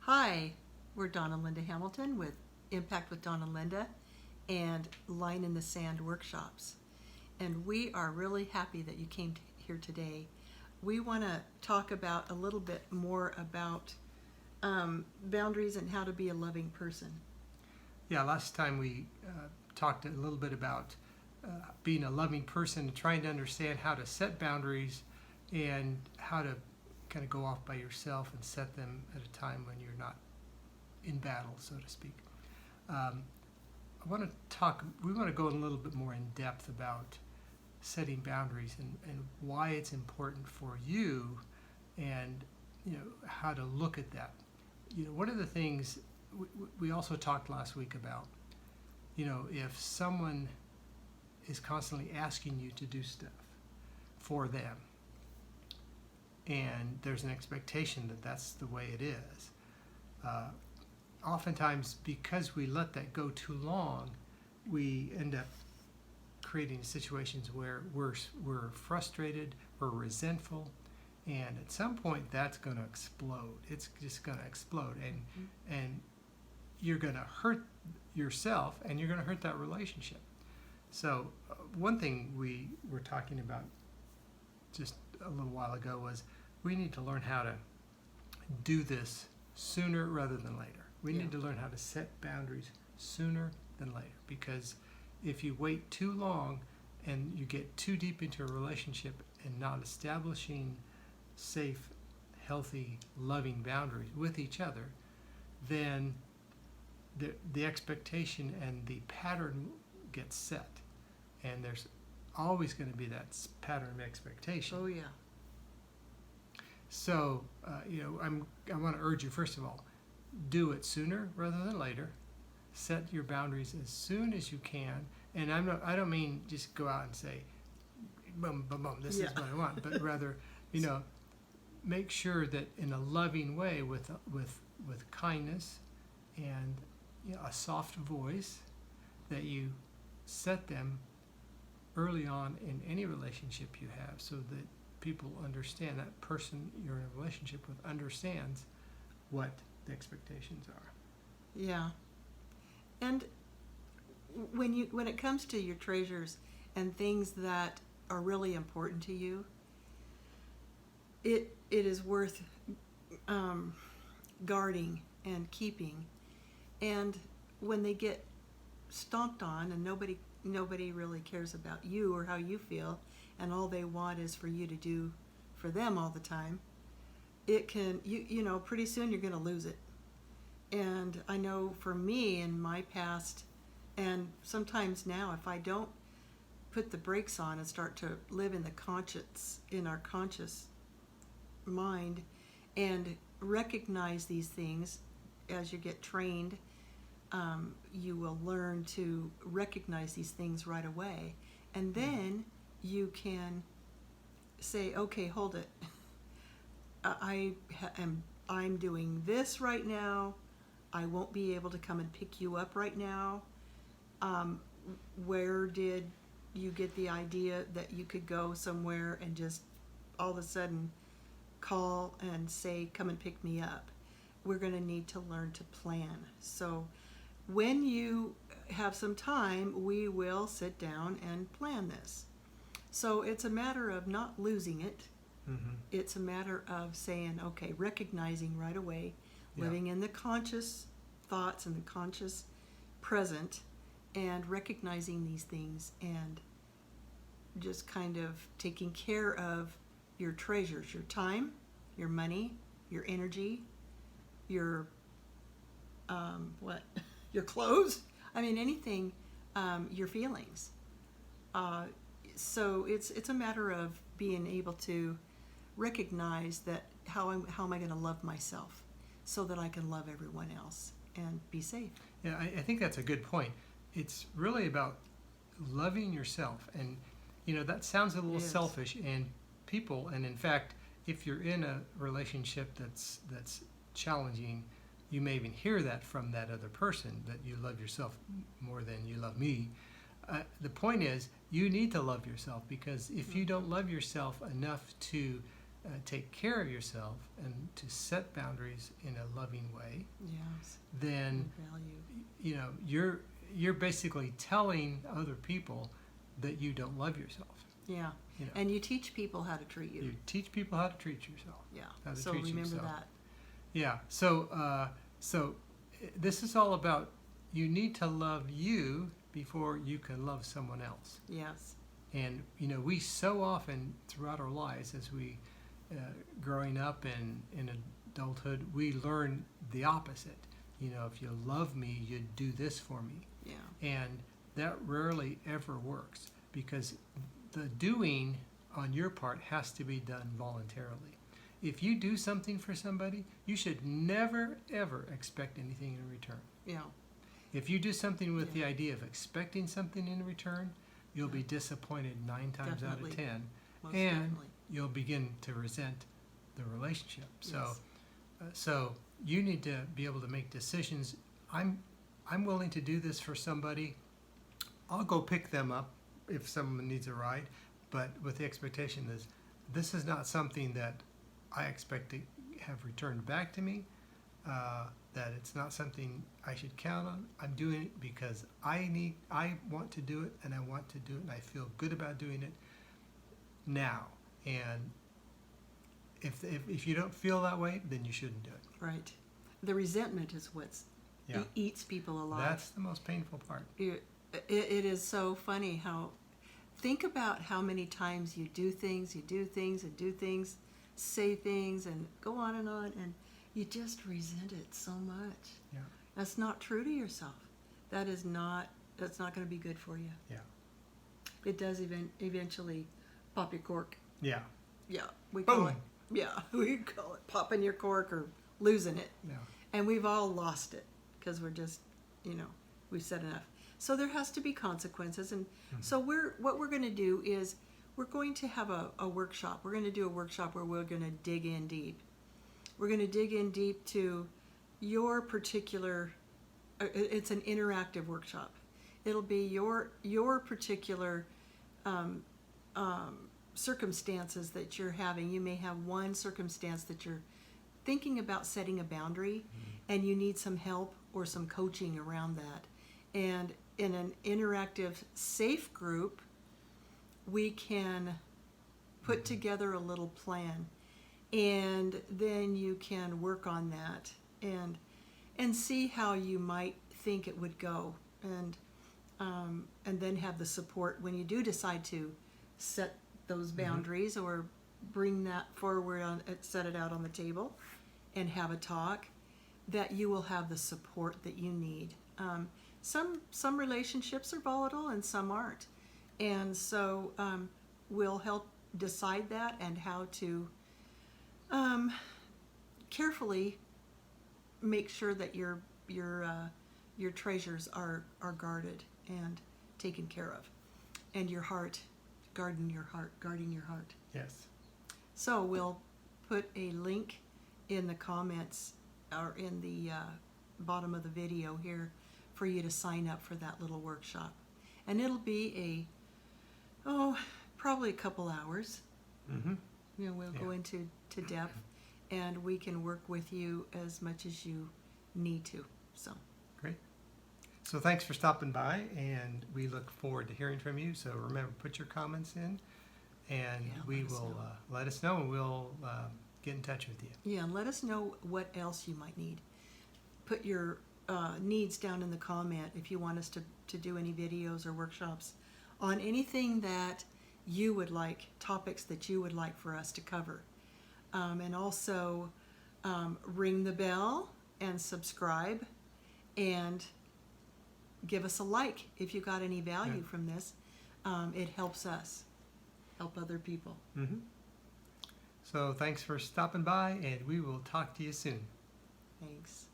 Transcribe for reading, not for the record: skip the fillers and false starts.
Hi, we're Don and Linda Hamilton with Impact with Don and Linda and Line in the Sand workshops. And we are really happy that you came here today. We want to talk about a little bit more about boundaries and how to be a loving person. Yeah, last time we talked a little bit about being a loving person and trying to understand how to set boundaries and how to kind of go off by yourself and set them at a time when you're not in battle, so to speak. We want to go a little bit more in depth about setting boundaries and why it's important for you and, how to look at that. One of the things we also talked last week about, if someone is constantly asking you to do stuff for them, and there's an expectation that that's the way it is, oftentimes because we let that go too long, we end up creating situations where we're frustrated, we're resentful, and at some point that's going to explode. It's just going to explode, and you're going to hurt yourself, and you're going to hurt that relationship. So one thing we were talking about just a little while ago was we need to learn how to do this sooner rather than later. We need to learn how to set boundaries sooner than later, because if you wait too long and you get too deep into a relationship and not establishing safe, healthy, loving boundaries with each other, then the expectation and the pattern gets set, and there's always going to be that pattern of expectation. Oh, yeah. So, I want to urge you, first of all, do it sooner rather than later. Set your boundaries as soon as you can. And I don't mean just go out and say, boom, boom, boom, this is what I want, but rather, make sure that in a loving way, with kindness and a soft voice, that you set them early on in any relationship you have, so that people understand, that person you're in a relationship with understands what the expectations are. Yeah. And when it comes to your treasures and things that are really important to you, it is worth guarding and keeping. And when they get stomped on and nobody really cares about you or how you feel, and all they want is for you to do for them all the time, it can, pretty soon you're going to lose it. And I know for me in my past, and sometimes now, if I don't put the brakes on and start to live in our conscious mind, and recognize these things as you get trained, you will learn to recognize these things right away. And then you can say, okay, hold it. I'm doing this right now. I won't be able to come and pick you up right now. Where did you get the idea that you could go somewhere and just all of a sudden call and say, come and pick me up? We're going to need to learn to plan. So when you have some time, we will sit down and plan this. So it's a matter of not losing it. Mm-hmm. It's a matter of saying, okay, recognizing right away, living in the conscious thoughts and the conscious present, and recognizing these things, and just kind of taking care of your treasures, your time, your money, your energy, your your clothes. I mean, anything, your feelings. So it's a matter of being able to recognize that how am I going to love myself so that I can love everyone else and be safe. Yeah, I think that's a good point. It's really about loving yourself, and that sounds a little selfish, and in fact, if you're in a relationship that's challenging, you may even hear that from that other person, that you love yourself more than you love me. The point is, you need to love yourself, because if you don't love yourself enough to take care of yourself and to set boundaries in a loving way, Yes. then Value. you're basically telling other people that you don't love yourself. Yeah. You know, And you teach people how to treat you. you teach people how to treat yourself. Yeah. How to So treat remember yourself. that. Yeah. So this is all about you need to love you before you can love someone else. Yes. And we so often throughout our lives, as we growing up and in adulthood, we learn the opposite. If you love me, you'd do this for me. Yeah. And that rarely ever works, because the doing on your part has to be done voluntarily. If you do something for somebody, you should never, ever expect anything in return. Yeah. If you do something with the Yeah. idea of expecting something in return, you'll be disappointed 9 times out Definitely. of 10, Most and definitely. you'll begin to resent the relationship. Yes. So you need to be able to make decisions. I'm willing to do this for somebody. I'll go pick them up if someone needs a ride, but with the expectation that this is not something that I expect to have returned back to me, that it's not something I should count on. I'm doing it because I want to do it, and I want to do it, and I feel good about doing it now. And if you don't feel that way, then you shouldn't do it. Right. The resentment is what's eats people alive. That's the most painful part. It is so funny how, think about how many times you do things, say things, and go on, and you just resent it so much. Yeah. That's not true to yourself. That's not going to be good for you. Yeah. It does eventually pop your cork. Yeah. Yeah, we call Boom. it. Yeah, we call it popping your cork or losing it. Yeah. And we've all lost it because we're just, we've said enough. So there has to be consequences. And so what we're going to do is we're going to have a workshop. We're going to do a workshop where we're going to dig in deep. We're going to dig in deep to your particular, it's an interactive workshop. It'll be your particular circumstances that you're having. You may have one circumstance that you're thinking about setting a boundary, and you need some help or some coaching around that. And in an interactive, safe group, we can put together a little plan, and then you can work on that and see how you might think it would go, and then have the support when you do decide to set those boundaries or bring that forward, set it out on the table and have a talk, that you will have the support that you need. Some relationships are volatile and some aren't, and so we'll help decide that and how to carefully make sure that your treasures are guarded and taken care of, and your heart, guarding your heart. Yes. So we'll put a link in the comments or in the bottom of the video here for you to sign up for that little workshop. And it'll be probably a couple hours. Mm-hmm. We'll go into depth, and we can work with you as much as you need to. So Great. So thanks for stopping by, and we look forward to hearing from you. So remember, put your comments in, and we will let us know, and we'll get in touch with you. yeah, and let us know what else you might need. Put your needs down in the comment if you want us to do any videos or workshops on anything that you would like, topics that you would like for us to cover. And also ring the bell and subscribe, and give us a like if you got any value from this. It helps us help other people. Mm-hmm. So thanks for stopping by, and we will talk to you soon. Thanks.